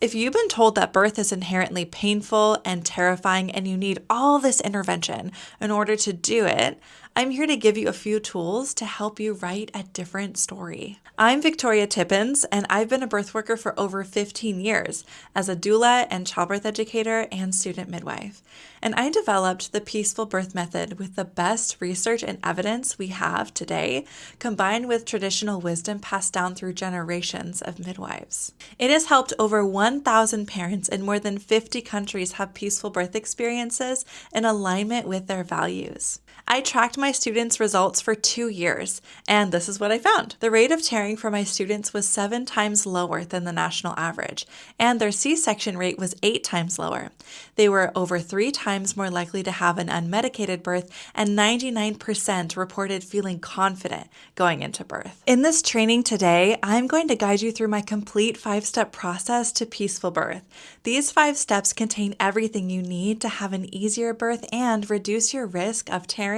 If you've been told that birth is inherently painful and terrifying and you need all this intervention in order to do it, I'm here to give you a few tools to help you write a different story. I'm Victoria Tippins, and I've been a birth worker for over 15 years as a doula and childbirth educator and student midwife. And I developed the peaceful birth method with the best research and evidence we have today, combined with traditional wisdom passed down through generations of midwives. It has helped over 1,000 parents in more than 50 countries have peaceful birth experiences in alignment with their values. I tracked my students' results for 2 years, and this is what I found. The rate of tearing for my students was 7 times lower than the national average, and their C-section rate was 8 times lower. They were over 3 times more likely to have an unmedicated birth, and 99% reported feeling confident going into birth. In this training today, I'm going to guide you through my complete 5-step process to peaceful birth. These 5 steps contain everything you need to have an easier birth and reduce your risk of tearing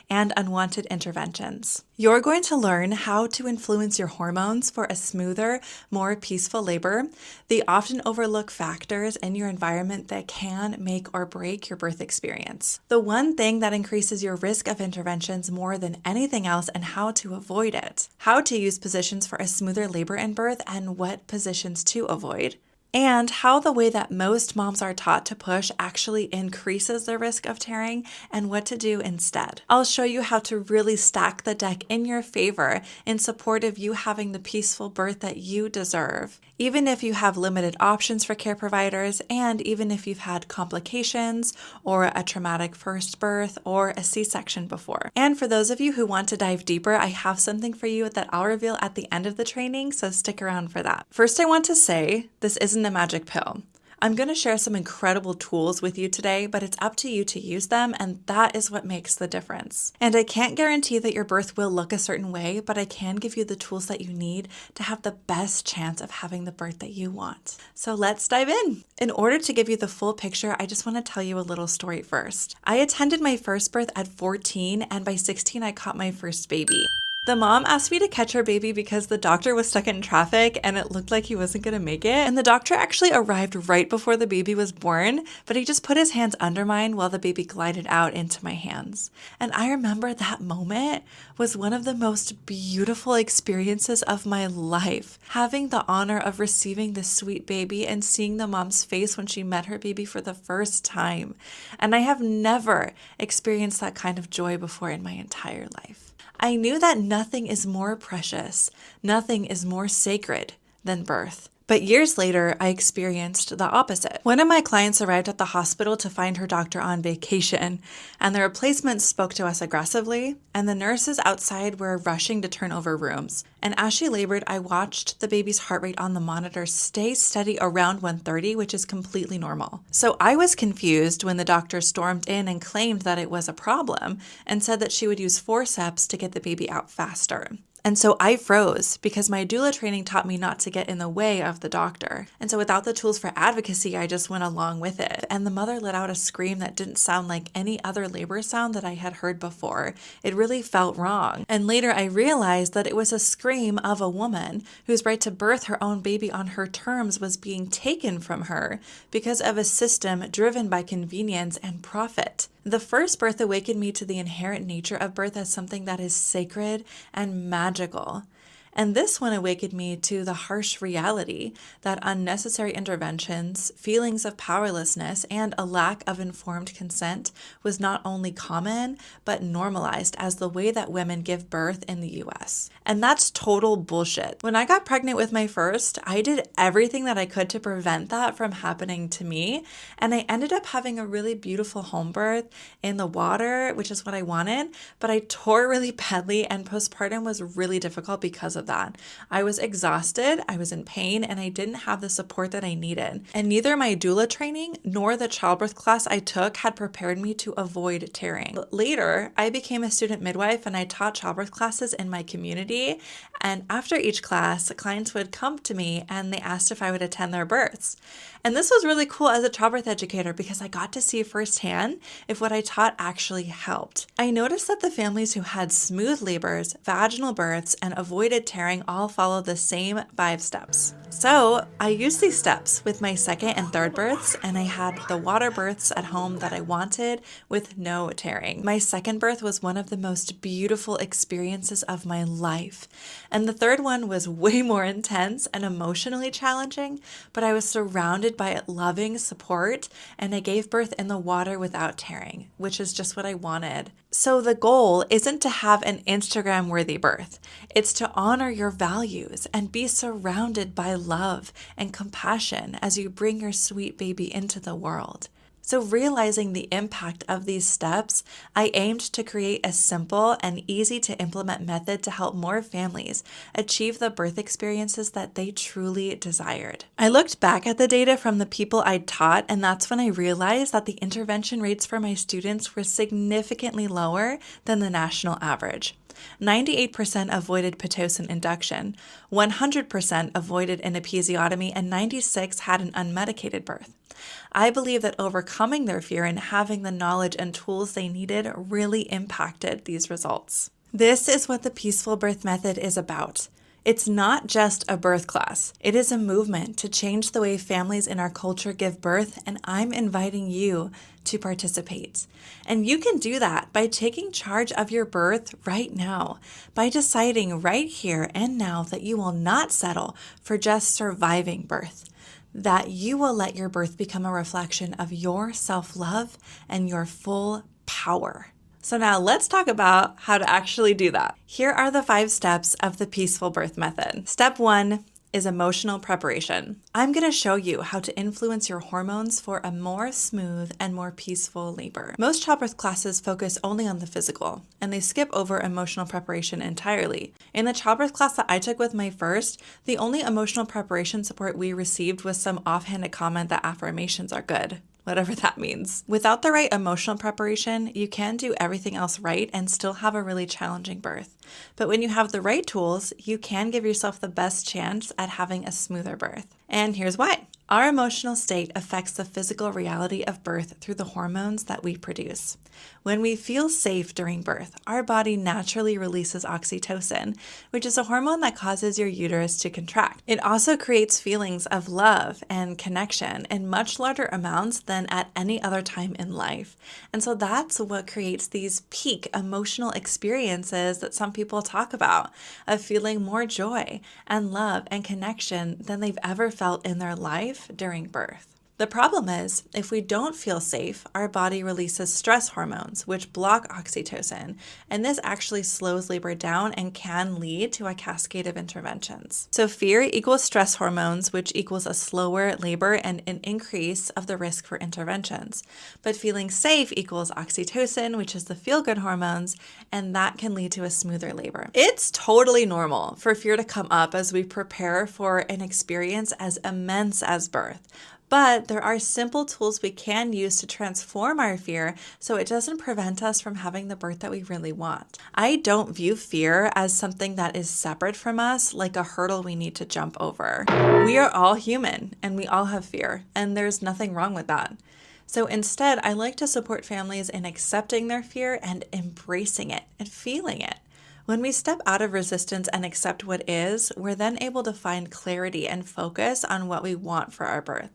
and unwanted interventions. You're going to learn how to influence your hormones for a smoother, more peaceful labor, the often overlooked factors in your environment that can make or break your birth experience, the one thing that increases your risk of interventions more than anything else, and how to avoid it, how to use positions for a smoother labor and birth and what positions to avoid, and how the way that most moms are taught to push actually increases the risk of tearing and what to do instead. I'll show you how to really stack the deck in your favor in support of you having the peaceful birth that you deserve, even if you have limited options for care providers, and even if you've had complications or a traumatic first birth or a C-section before. And for those of you who want to dive deeper, I have something for you that I'll reveal at the end of the training, so stick around for that. First, I want to say this isn't a magic pill. I'm going to share some incredible tools with you today, but it's up to you to use them, and that is what makes the difference. And I can't guarantee that your birth will look a certain way, but I can give you the tools that you need to have the best chance of having the birth that you want. So let's dive in. In order to give you the full picture, I just want to tell you a little story first. I attended my first birth at 14, and by 16, I caught my first baby. The mom asked me to catch her baby because the doctor was stuck in traffic and it looked like he wasn't going to make it. And the doctor actually arrived right before the baby was born, but he just put his hands under mine while the baby glided out into my hands. And I remember that moment was one of the most beautiful experiences of my life. Having the honor of receiving this sweet baby and seeing the mom's face when she met her baby for the first time. And I have never experienced that kind of joy before in my entire life. I knew that nothing is more precious, nothing is more sacred than birth. But years later, I experienced the opposite. One of my clients arrived at the hospital to find her doctor on vacation, and the replacement spoke to us aggressively, and the nurses outside were rushing to turn over rooms. And as she labored, I watched the baby's heart rate on the monitor stay steady around 130, which is completely normal. So I was confused when the doctor stormed in and claimed that it was a problem and said that she would use forceps to get the baby out faster. And so I froze because my doula training taught me not to get in the way of the doctor. And so without the tools for advocacy, I just went along with it. And the mother let out a scream that didn't sound like any other labor sound that I had heard before. It really felt wrong. And later I realized that it was a scream of a woman whose right to birth her own baby on her terms was being taken from her because of a system driven by convenience and profit. The first birth awakened me to the inherent nature of birth as something that is sacred and magical. And this one awakened me to the harsh reality that unnecessary interventions, feelings of powerlessness, and a lack of informed consent was not only common, but normalized as the way that women give birth in the US. And that's total bullshit. When I got pregnant with my first, I did everything that I could to prevent that from happening to me. And I ended up having a really beautiful home birth in the water, which is what I wanted, but I tore really badly, and postpartum was really difficult because of that. I was exhausted, I was in pain, and I didn't have the support that I needed. And neither my doula training nor the childbirth class I took had prepared me to avoid tearing. Later, I became a student midwife and I taught childbirth classes in my community. And after each class, clients would come to me and they asked if I would attend their births. And this was really cool as a childbirth educator because I got to see firsthand if what I taught actually helped. I noticed that the families who had smooth labors, vaginal births, and avoided tearing all follow the same 5 steps. So I used these steps with my second and third births, and I had the water births at home that I wanted with no tearing. My second birth was one of the most beautiful experiences of my life. And the third one was way more intense and emotionally challenging, but I was surrounded by loving support, and I gave birth in the water without tearing, which is just what I wanted. So the goal isn't to have an Instagram-worthy birth. It's to honor your values and be surrounded by love and compassion as you bring your sweet baby into the world. So realizing the impact of these steps, I aimed to create a simple and easy to implement method to help more families achieve the birth experiences that they truly desired. I looked back at the data from the people I'd taught, and that's when I realized that the intervention rates for my students were significantly lower than the national average. 98% avoided Pitocin induction, 100% avoided an episiotomy, and 96% had an unmedicated birth. I believe that overcoming their fear and having the knowledge and tools they needed really impacted these results. This is what the Peaceful Birth Method is about. It's not just a birth class. It is a movement to change the way families in our culture give birth, and I'm inviting you to participate. And you can do that by taking charge of your birth right now, by deciding right here and now that you will not settle for just surviving birth, that you will let your birth become a reflection of your self-love and your full power. So now let's talk about how to actually do that. Here are the 5 steps of the Peaceful Birth Method. Step 1 is emotional preparation. I'm going to show you how to influence your hormones for a more smooth and more peaceful labor. Most childbirth classes focus only on the physical, and they skip over emotional preparation entirely. In the childbirth class that I took with my first, the only emotional preparation support we received was some offhanded comment that affirmations are good. Whatever that means. Without the right emotional preparation, you can do everything else right and still have a really challenging birth. But when you have the right tools, you can give yourself the best chance at having a smoother birth. And here's why. Our emotional state affects the physical reality of birth through the hormones that we produce. When we feel safe during birth, our body naturally releases oxytocin, which is a hormone that causes your uterus to contract. It also creates feelings of love and connection in much larger amounts than at any other time in life. And so that's what creates these peak emotional experiences that some people talk about, of feeling more joy and love and connection than they've ever felt in their life during birth. The problem is, if we don't feel safe, our body releases stress hormones, which block oxytocin, and this actually slows labor down and can lead to a cascade of interventions. So fear equals stress hormones, which equals a slower labor and an increase of the risk for interventions. But feeling safe equals oxytocin, which is the feel-good hormones, and that can lead to a smoother labor. It's totally normal for fear to come up as we prepare for an experience as immense as birth. But there are simple tools we can use to transform our fear so it doesn't prevent us from having the birth that we really want. I don't view fear as something that is separate from us, like a hurdle we need to jump over. We are all human and we all have fear, and there's nothing wrong with that. So instead, I like to support families in accepting their fear and embracing it and feeling it. When we step out of resistance and accept what is, we're then able to find clarity and focus on what we want for our birth.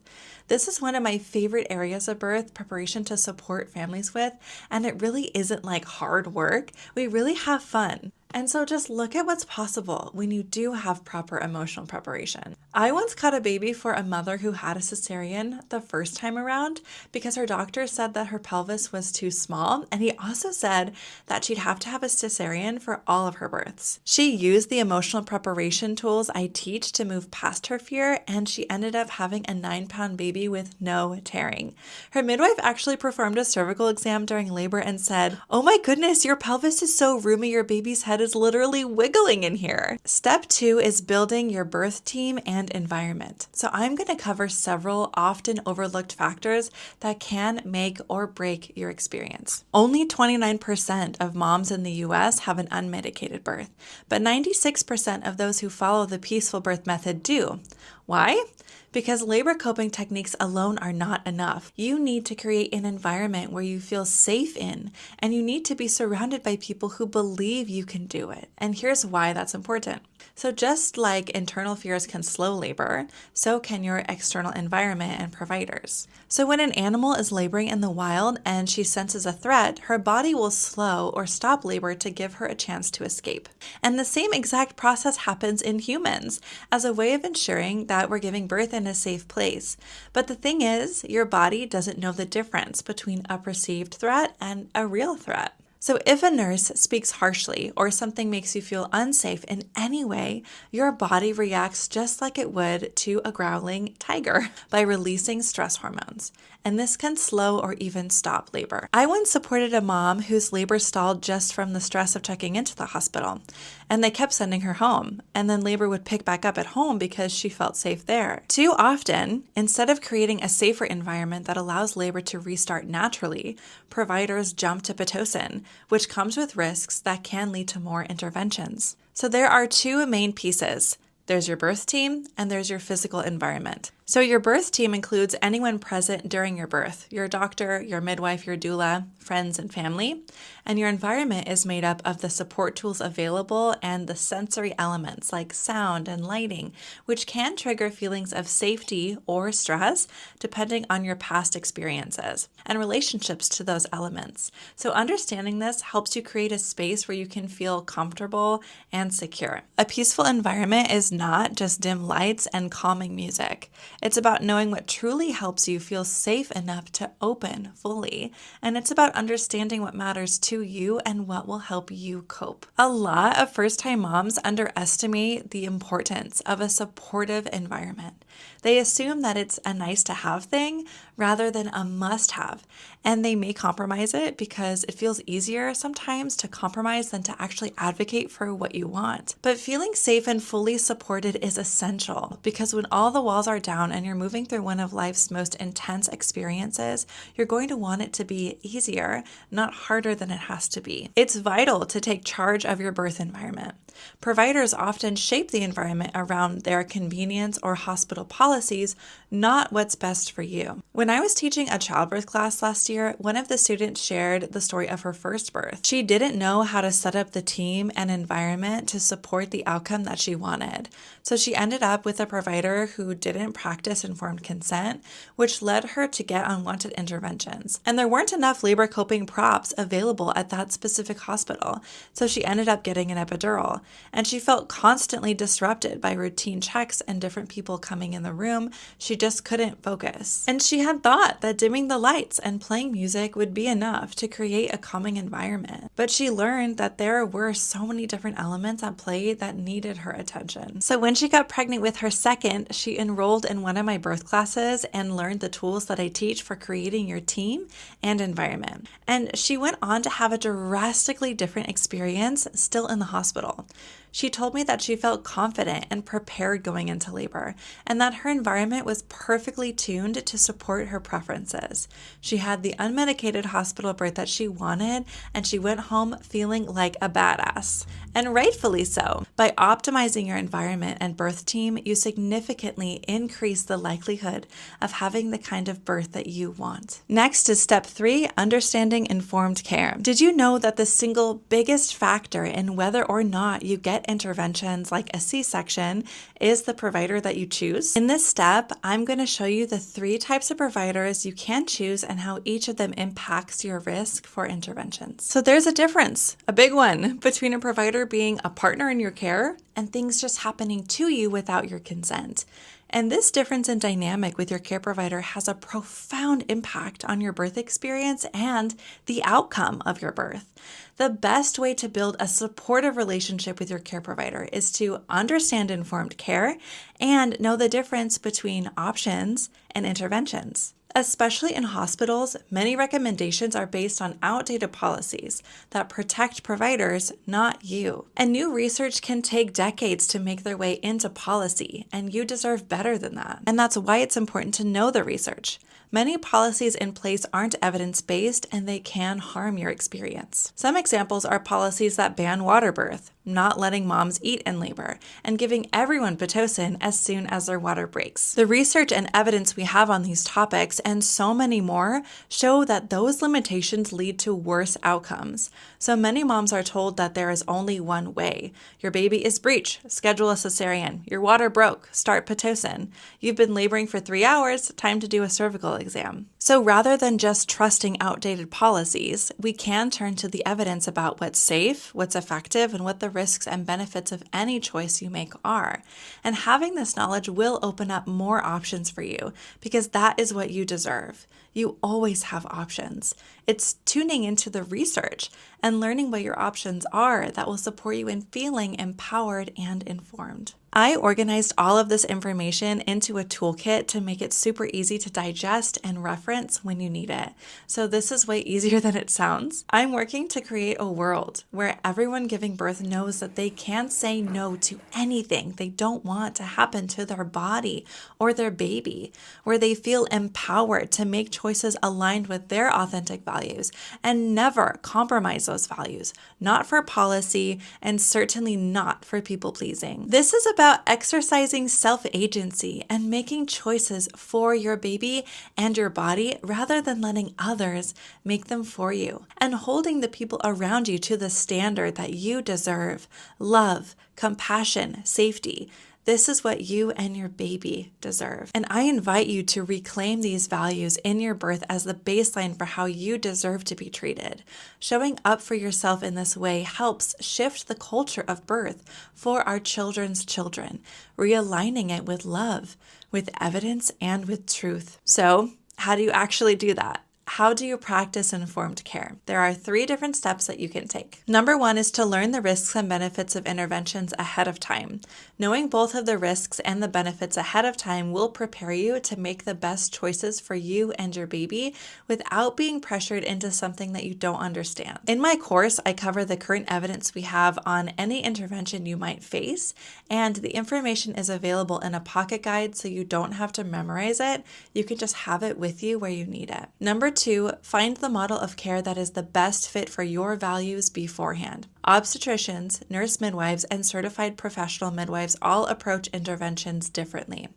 This is one of my favorite areas of birth preparation to support families with, and it really isn't like hard work. We really have fun. And so just look at what's possible when you do have proper emotional preparation. I once caught a baby for a mother who had a cesarean the first time around because her doctor said that her pelvis was too small, and he also said that she'd have to have a cesarean for all of her births. She used the emotional preparation tools I teach to move past her fear, and she ended up having a 9-pound baby with no tearing. Her midwife actually performed a cervical exam during labor and said, "Oh my goodness, your pelvis is so roomy, your baby's head is literally wiggling in here." Step 2 is building your birth team and environment. So I'm going to cover several often overlooked factors that can make or break your experience. Only 29% of moms in the US have an unmedicated birth, but 96% of those who follow the Peaceful Birth Method do. Why? Because labor coping techniques alone are not enough. You need to create an environment where you feel safe in, and you need to be surrounded by people who believe you can do it. And here's why that's important. So just like internal fears can slow labor, so can your external environment and providers. So when an animal is laboring in the wild and she senses a threat, her body will slow or stop labor to give her a chance to escape. And the same exact process happens in humans as a way of ensuring that we're giving birth in a safe place. But the thing is, your body doesn't know the difference between a perceived threat and a real threat. So if a nurse speaks harshly or something makes you feel unsafe in any way, your body reacts just like it would to a growling tiger by releasing stress hormones. And this can slow or even stop labor. I once supported a mom whose labor stalled just from the stress of checking into the hospital, and they kept sending her home, and then labor would pick back up at home because she felt safe there. Too often, instead of creating a safer environment that allows labor to restart naturally, providers jump to Pitocin, which comes with risks that can lead to more interventions. So there are two main pieces. There's your birth team and there's your physical environment. So your birth team includes anyone present during your birth, your doctor, your midwife, your doula, friends, and family. And your environment is made up of the support tools available and the sensory elements like sound and lighting, which can trigger feelings of safety or stress depending on your past experiences and relationships to those elements. So understanding this helps you create a space where you can feel comfortable and secure. A peaceful environment is not just dim lights and calming music. It's about knowing what truly helps you feel safe enough to open fully. And it's about understanding what matters to you and what will help you cope. A lot of first-time moms underestimate the importance of a supportive environment. They assume that it's a nice to have thing rather than a must have. And they may compromise it because it feels easier sometimes to compromise than to actually advocate for what you want. But feeling safe and fully supported is essential because when all the walls are down and you're moving through one of life's most intense experiences, you're going to want it to be easier, not harder than it has to be. It's vital to take charge of your birth environment. Providers often shape the environment around their convenience or hospital policies, not what's best for you. When I was teaching a childbirth class last year, one of the students shared the story of her first birth. She didn't know how to set up the team and environment to support the outcome that she wanted. So she ended up with a provider who didn't practice informed consent, which led her to get unwanted interventions. And there weren't enough labor coping props available at that specific hospital, so she ended up getting an epidural. And she felt constantly disrupted by routine checks and different people coming in the room. She just couldn't focus. And she had thought that dimming the lights and playing music would be enough to create a calming environment. But she learned that there were so many different elements at play that needed her attention. So when she got pregnant with her second, she enrolled in one of my birth classes and learned the tools that I teach for creating your team and environment. And she went on to have a drastically different experience still in the hospital. She told me that she felt confident and prepared going into labor, and that her environment was perfectly tuned to support her preferences. She had the unmedicated hospital birth that she wanted, and she went home feeling like a badass. And rightfully so. By optimizing your environment and birth team, you significantly increase the likelihood of having the kind of birth that you want. Next is step 3, understanding informed care. Did you know that the single biggest factor in whether or not you get interventions like a C-section is the provider that you choose? In this step, I'm going to show you the 3 types of providers you can choose and how each of them impacts your risk for interventions. So there's a difference, a big one, between a provider being a partner in your care and things just happening to you without your consent. And this difference in dynamic with your care provider has a profound impact on your birth experience and the outcome of your birth. The best way to build a supportive relationship with your care provider is to understand informed care and know the difference between options and interventions. Especially in hospitals, many recommendations are based on outdated policies that protect providers, not you. And new research can take decades to make their way into policy, and you deserve better than that. And that's why it's important to know the research. Many policies in place aren't evidence-based and they can harm your experience. Some examples are policies that ban water birth, not letting moms eat in labor, and giving everyone Pitocin as soon as their water breaks. The research and evidence we have on these topics and so many more show that those limitations lead to worse outcomes. So many moms are told that there is only one way. Your baby is breech, schedule a cesarean. Your water broke, start Pitocin. You've been laboring for 3 hours, time to do a cervical exam. So rather than just trusting outdated policies, we can turn to the evidence about what's safe, what's effective, and what the risks and benefits of any choice you make are. And having this knowledge will open up more options for you because that is what you deserve. You always have options. It's tuning into the research and learning what your options are that will support you in feeling empowered and informed. I organized all of this information into a toolkit to make it super easy to digest and reference when you need it. So this is way easier than it sounds. I'm working to create a world where everyone giving birth knows that they can say no to anything they don't want to happen to their body or their baby, where they feel empowered to make choices aligned with their authentic values and never compromise those values, not for policy and certainly not for people pleasing. This is about exercising self-agency and making choices for your baby and your body rather than letting others make them for you, and holding the people around you to the standard that you deserve: love, compassion, safety. This is what you and your baby deserve. And I invite you to reclaim these values in your birth as the baseline for how you deserve to be treated. Showing up for yourself in this way helps shift the culture of birth for our children's children, realigning it with love, with evidence, and with truth. So, how do you actually do that? How do you practice informed care? There are 3 different steps that you can take. Number 1 is to learn the risks and benefits of interventions ahead of time. Knowing both of the risks and the benefits ahead of time will prepare you to make the best choices for you and your baby without being pressured into something that you don't understand. In my course, I cover the current evidence we have on any intervention you might face, and the information is available in a pocket guide so you don't have to memorize it. You can just have it with you where you need it. Number 2, find the model of care that is the best fit for your values beforehand. Obstetricians, nurse midwives, and certified professional midwives all approach interventions differently.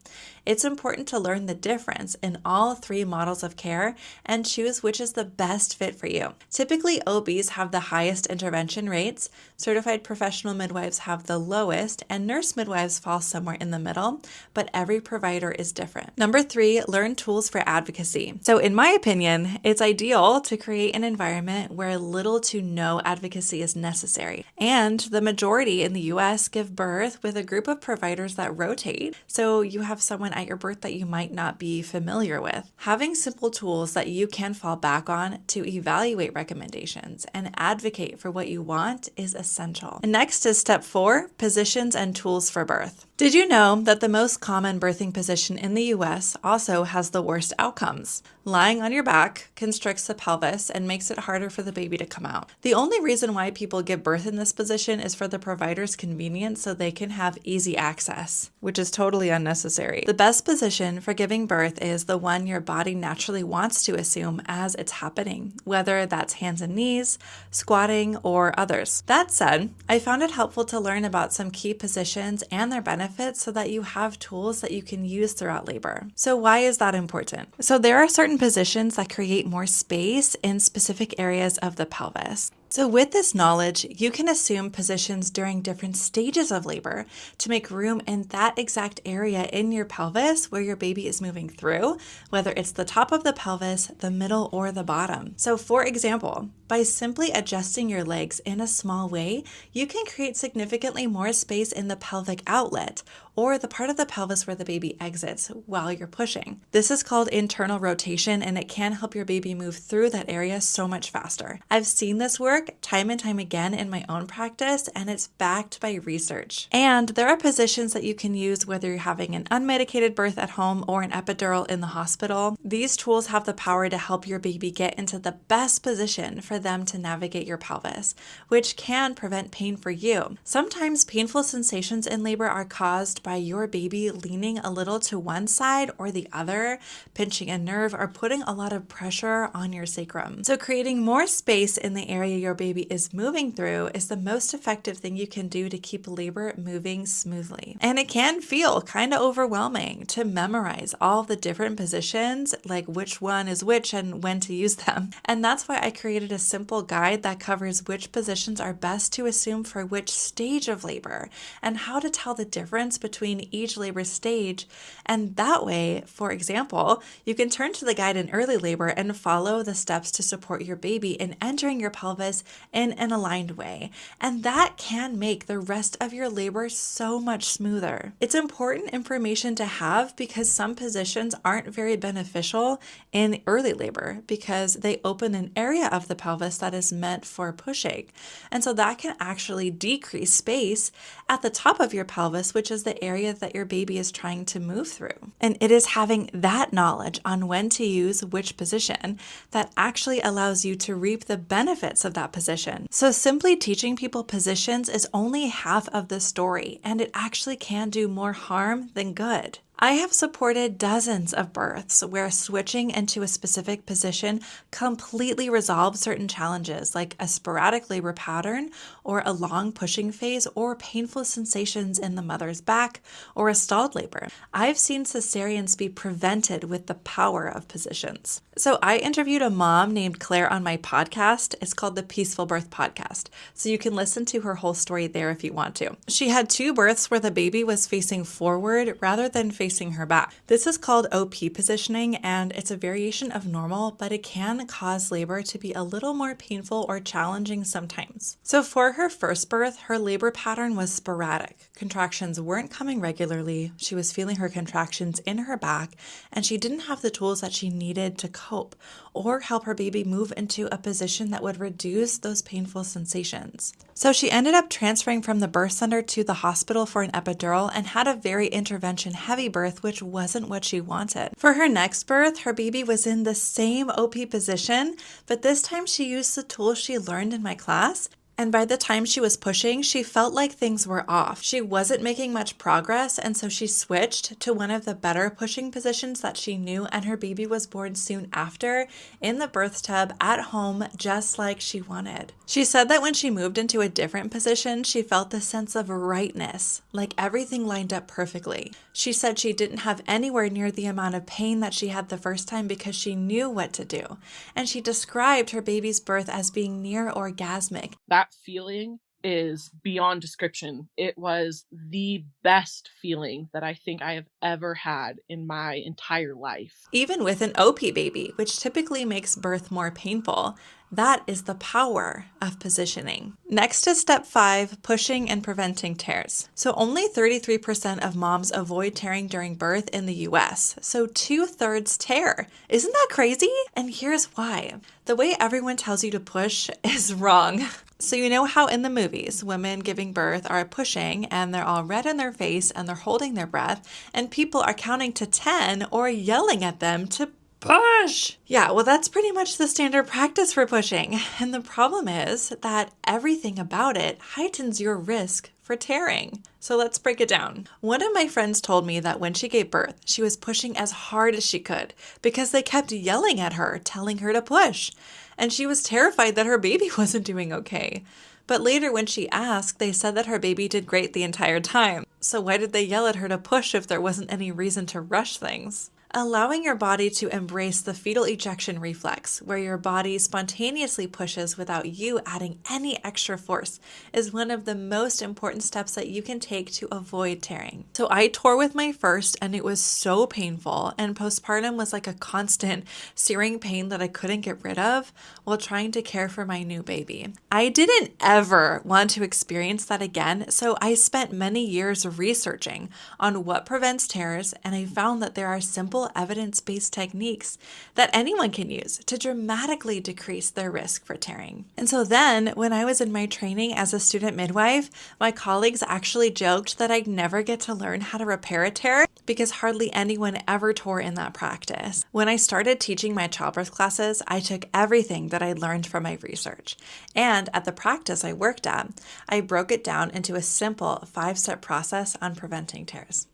It's important to learn the difference in all 3 models of care and choose which is the best fit for you. Typically, OBs have the highest intervention rates, certified professional midwives have the lowest, and nurse midwives fall somewhere in the middle, but every provider is different. Number 3, learn tools for advocacy. So in my opinion, it's ideal to create an environment where little to no advocacy is necessary. And the majority in the US give birth with a group of providers that rotate, so you have someone at your birth that you might not be familiar with. Having simple tools that you can fall back on to evaluate recommendations and advocate for what you want is essential. And next is step 4, positions and tools for birth. Did you know that the most common birthing position in the US also has the worst outcomes? Lying on your back constricts the pelvis and makes it harder for the baby to come out. The only reason why people give birth in this position is for the provider's convenience so they can have easy access, which is totally unnecessary. The best position for giving birth is the one your body naturally wants to assume as it's happening, whether that's hands and knees, squatting, or others. That said, I found it helpful to learn about some key positions and their benefits so that you have tools that you can use throughout labor. So why is that important? So there are certain positions that create more space in specific areas of the pelvis. So with this knowledge, you can assume positions during different stages of labor to make room in that exact area in your pelvis where your baby is moving through, whether it's the top of the pelvis, the middle, or the bottom. So for example, by simply adjusting your legs in a small way, you can create significantly more space in the pelvic outlet, or the part of the pelvis where the baby exits while you're pushing. This is called internal rotation, and it can help your baby move through that area so much faster. I've seen this work time and time again in my own practice, and it's backed by research. And there are positions that you can use whether you're having an unmedicated birth at home or an epidural in the hospital. These tools have the power to help your baby get into the best position for them to navigate your pelvis, which can prevent pain for you. Sometimes painful sensations in labor are caused caused by your baby leaning a little to one side or the other, pinching a nerve, or putting a lot of pressure on your sacrum. So creating more space in the area your baby is moving through is the most effective thing you can do to keep labor moving smoothly. And it can feel kind of overwhelming to memorize all the different positions, like which one is which and when to use them. And that's why I created a simple guide that covers which positions are best to assume for which stage of labor and how to tell the difference between each labor stage. And that way, for example, you can turn to the guide in early labor and follow the steps to support your baby in entering your pelvis in an aligned way. And that can make the rest of your labor so much smoother. It's important information to have because some positions aren't very beneficial in early labor because they open an area of the pelvis that is meant for pushing. And so that can actually decrease space at the top of your pelvis, which is the area that your baby is trying to move through. And it is having that knowledge on when to use which position that actually allows you to reap the benefits of that position. So simply teaching people positions is only half of the story, and it actually can do more harm than good. I have supported dozens of births where switching into a specific position completely resolves certain challenges like a sporadic labor pattern or a long pushing phase or painful sensations in the mother's back or a stalled labor. I've seen cesareans be prevented with the power of positions. So I interviewed a mom named Claire on my podcast. It's called the Peaceful Birth Podcast. So you can listen to her whole story there if you want to. She had 2 births where the baby was facing forward rather than facing her back. This is called OP positioning, and it's a variation of normal, but it can cause labor to be a little more painful or challenging sometimes. So for her first birth, her labor pattern was sporadic. Contractions weren't coming regularly. She was feeling her contractions in her back, and she didn't have the tools that she needed to cope or help her baby move into a position that would reduce those painful sensations. So she ended up transferring from the birth center to the hospital for an epidural and had a very intervention heavy birth, which wasn't what she wanted. For her next birth, her baby was in the same OP position, but this time she used the tools she learned in my class. And by the time she was pushing, she felt like things were off. She wasn't making much progress, and so she switched to one of the better pushing positions that she knew, and her baby was born soon after in the birth tub at home, just like she wanted. She said that when she moved into a different position, she felt this sense of rightness, like everything lined up perfectly. She said she didn't have anywhere near the amount of pain that she had the first time because she knew what to do. And she described her baby's birth as being near orgasmic. That feeling is beyond description. It was the best feeling that I think I have ever had in my entire life. Even with an OP baby, which typically makes birth more painful, that is the power of positioning. Next is step 5, pushing and preventing tears. So only 33% of moms avoid tearing during birth in the US. So 2/3 tear. Isn't that crazy? And here's why. The way everyone tells you to push is wrong. So you know how in the movies, women giving birth are pushing and they're all red in their face and they're holding their breath and people are counting to 10 or yelling at them to push. Yeah, well, that's pretty much the standard practice for pushing. And the problem is that everything about it heightens your risk for tearing. So let's break it down. One of my friends told me that when she gave birth, she was pushing as hard as she could because they kept yelling at her, telling her to push. And she was terrified that her baby wasn't doing okay. But later when she asked, they said that her baby did great the entire time. So why did they yell at her to push if there wasn't any reason to rush things? Allowing your body to embrace the fetal ejection reflex, where your body spontaneously pushes without you adding any extra force, is one of the most important steps that you can take to avoid tearing. So I tore with my first and it was so painful, and postpartum was like a constant searing pain that I couldn't get rid of while trying to care for my new baby. I didn't ever want to experience that again, so I spent many years researching on what prevents tears, and I found that there are simple evidence-based techniques that anyone can use to dramatically decrease their risk for tearing. And so then, when I was in my training as a student midwife, my colleagues actually joked that I'd never get to learn how to repair a tear because hardly anyone ever tore in that practice. When I started teaching my childbirth classes, I took everything that I learned from my research. And at the practice I worked at, I broke it down into a simple 5-step process on preventing tears.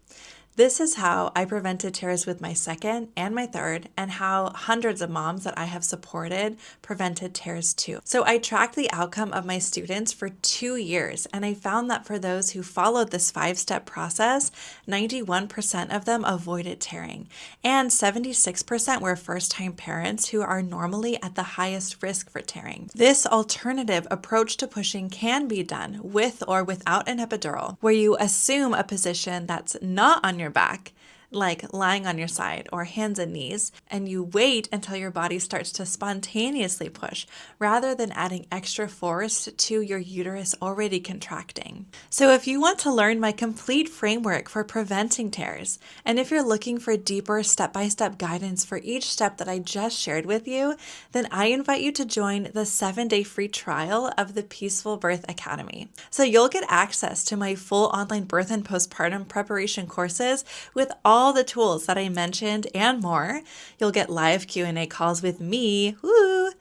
This is how I prevented tears with my second and my third, and how hundreds of moms that I have supported prevented tears too. So I tracked the outcome of my students for 2 years, and I found that for those who followed this 5-step process, 91% of them avoided tearing, and 76% were first-time parents who are normally at the highest risk for tearing. This alternative approach to pushing can be done with or without an epidural, where you assume a position that's not on your back, like lying on your side or hands and knees, and you wait until your body starts to spontaneously push rather than adding extra force to your uterus already contracting. So if you want to learn my complete framework for preventing tears, and if you're looking for deeper step-by-step guidance for each step that I just shared with you, then I invite you to join the 7-day free trial of the Peaceful Birth Academy. So you'll get access to my full online birth and postpartum preparation courses with all the tools that I mentioned and more. You'll get live Q&A calls with me,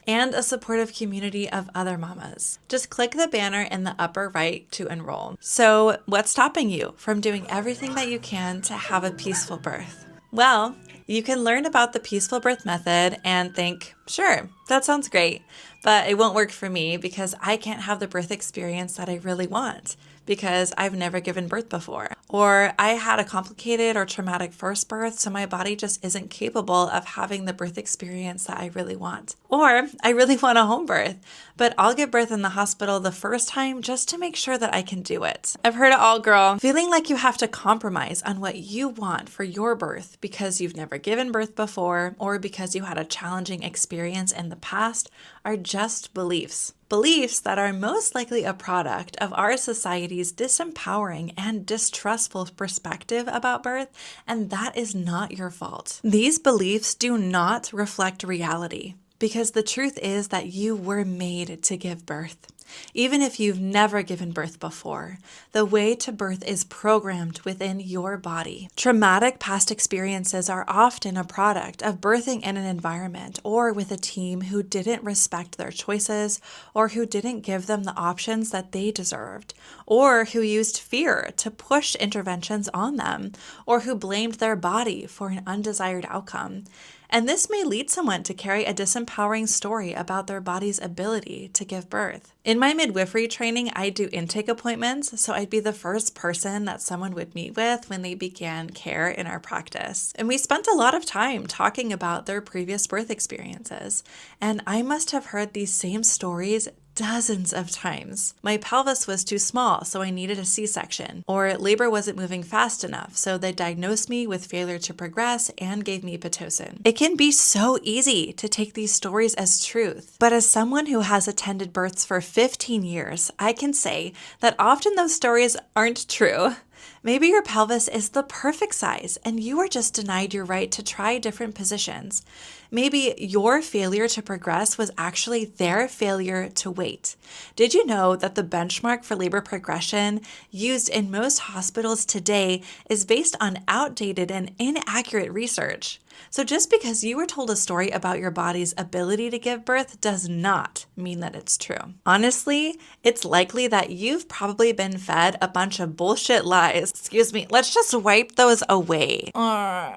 and a supportive community of other mamas. Just click the banner in the upper right to enroll. So what's stopping you from doing everything that you can to have a peaceful birth? Well, you can learn about the peaceful birth method and think, sure, that sounds great, but it won't work for me because I can't have the birth experience that I really want, because I've never given birth before. Or I had a complicated or traumatic first birth, so my body just isn't capable of having the birth experience that I really want. Or I really want a home birth, but I'll give birth in the hospital the first time just to make sure that I can do it. I've heard it all, girl. Feeling like you have to compromise on what you want for your birth because you've never given birth before or because you had a challenging experience in the past are just beliefs. Beliefs that are most likely a product of our society's disempowering and distrustful perspective about birth, and that is not your fault. These beliefs do not reflect reality, because the truth is that you were made to give birth. Even if you've never given birth before, the way to birth is programmed within your body. Traumatic past experiences are often a product of birthing in an environment or with a team who didn't respect their choices, or who didn't give them the options that they deserved, or who used fear to push interventions on them, or who blamed their body for an undesired outcome. And this may lead someone to carry a disempowering story about their body's ability to give birth. In my midwifery training, I do intake appointments, so I'd be the first person that someone would meet with when they began care in our practice. And we spent a lot of time talking about their previous birth experiences. And I must have heard these same stories dozens of times. My pelvis was too small, so I needed a C-section. Or labor wasn't moving fast enough, so they diagnosed me with failure to progress and gave me Pitocin. It can be so easy to take these stories as truth, but as someone who has attended births for 15 years, I can say that often those stories aren't true. Maybe your pelvis is the perfect size and you are just denied your right to try different positions. Maybe your failure to progress was actually their failure to wait. Did you know that the benchmark for labor progression used in most hospitals today is based on outdated and inaccurate research? So just because you were told a story about your body's ability to give birth does not mean that it's true. Honestly, it's likely that you've probably been fed a bunch of bullshit lies. Excuse me, let's just wipe those away.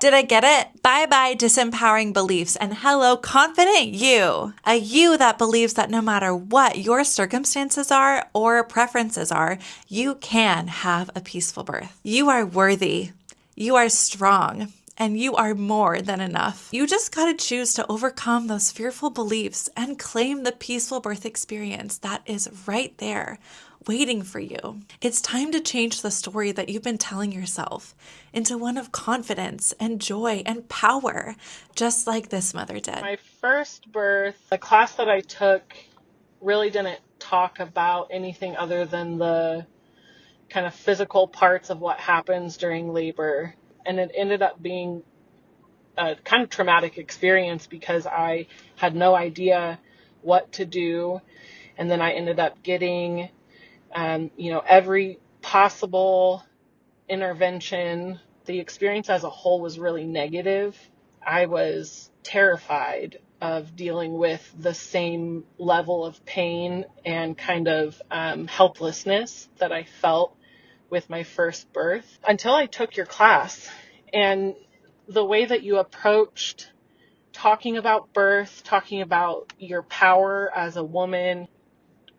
Did I get it? Bye-bye disempowering beliefs and hello confident you. A you that believes that no matter what your circumstances are or preferences are, you can have a peaceful birth. You are worthy. You are strong. And you are more than enough. You just gotta choose to overcome those fearful beliefs and claim the peaceful birth experience that is right there, waiting for you. It's time to change the story that you've been telling yourself into one of confidence and joy and power, just like this mother did. My first birth, the class that I took really didn't talk about anything other than the kind of physical parts of what happens during labor. And it ended up being a kind of traumatic experience because I had no idea what to do. And then I ended up getting, every possible intervention the experience as a whole was really negative. I was terrified of dealing with the same level of pain and kind of helplessness that I felt with my first birth until I took your class. And the way that you approached talking about birth, talking about your power as a woman,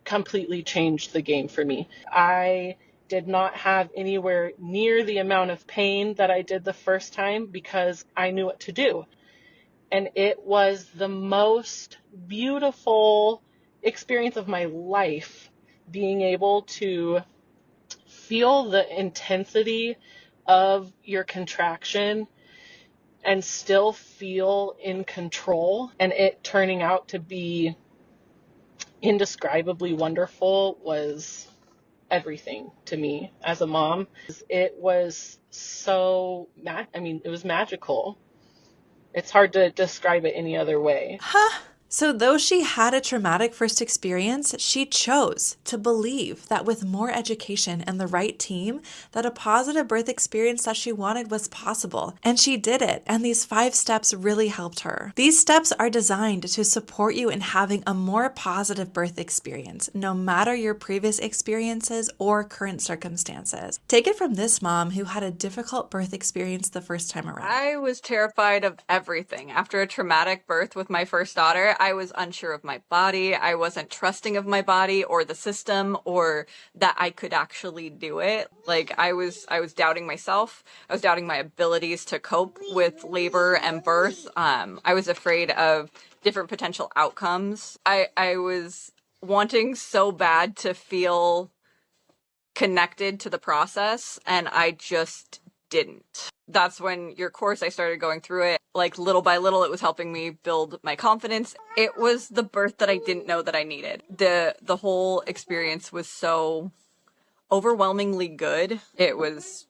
completely changed the game for me. I did not have anywhere near the amount of pain that I did the first time because I knew what to do. And it was the most beautiful experience of my life, being able to feel the intensity of your contraction and still feel in control, and it turning out to be indescribably wonderful was everything to me as a mom. It was it was magical. It's hard to describe it any other way. Huh? So though she had a traumatic first experience, she chose to believe that with more education and the right team, that a positive birth experience that she wanted was possible. And she did it, and these 5 steps really helped her. These steps are designed to support you in having a more positive birth experience, no matter your previous experiences or current circumstances. Take it from this mom who had a difficult birth experience the first time around. I was terrified of everything. After a traumatic birth with my first daughter, I was unsure of my body. I wasn't trusting of my body or the system or that I could actually do it. Like I was doubting myself. I was doubting my abilities to cope with labor and birth. I was afraid of different potential outcomes. I was wanting so bad to feel connected to the process, and I just didn't. That's when your course, I started going through it. Like little by little, it was helping me build my confidence. It was the birth that I didn't know that I needed. The whole experience was so overwhelmingly good. It was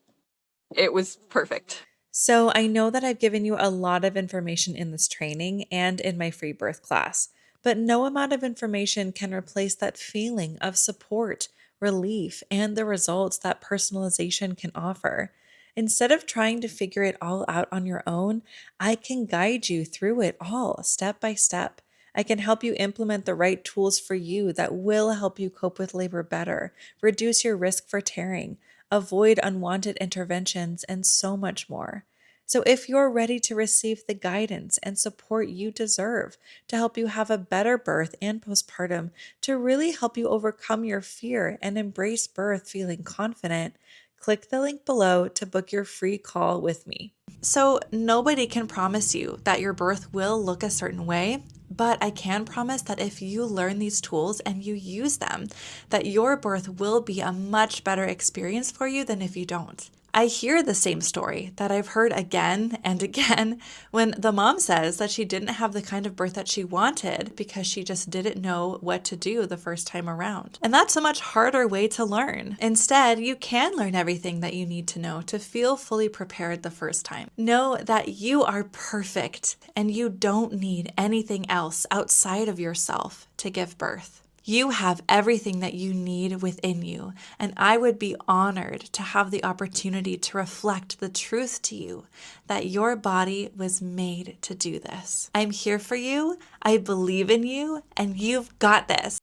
perfect. So I know that I've given you a lot of information in this training and in my free birth class, but no amount of information can replace that feeling of support, relief, and the results that personalization can offer. Instead of trying to figure it all out on your own, I can guide you through it all step by step. I can help you implement the right tools for you that will help you cope with labor better, reduce your risk for tearing, avoid unwanted interventions, and so much more. So, if you're ready to receive the guidance and support you deserve to help you have a better birth and postpartum, to really help you overcome your fear and embrace birth feeling confident, click the link below to book your free call with me. So, nobody can promise you that your birth will look a certain way, but I can promise that if you learn these tools and you use them, that your birth will be a much better experience for you than if you don't. I hear the same story that I've heard again and again when the mom says that she didn't have the kind of birth that she wanted because she just didn't know what to do the first time around. And that's a much harder way to learn. Instead, you can learn everything that you need to know to feel fully prepared the first time. Know that you are perfect and you don't need anything else outside of yourself to give birth. You have everything that you need within you, and I would be honored to have the opportunity to reflect the truth to you that your body was made to do this. I'm here for you, I believe in you, and you've got this.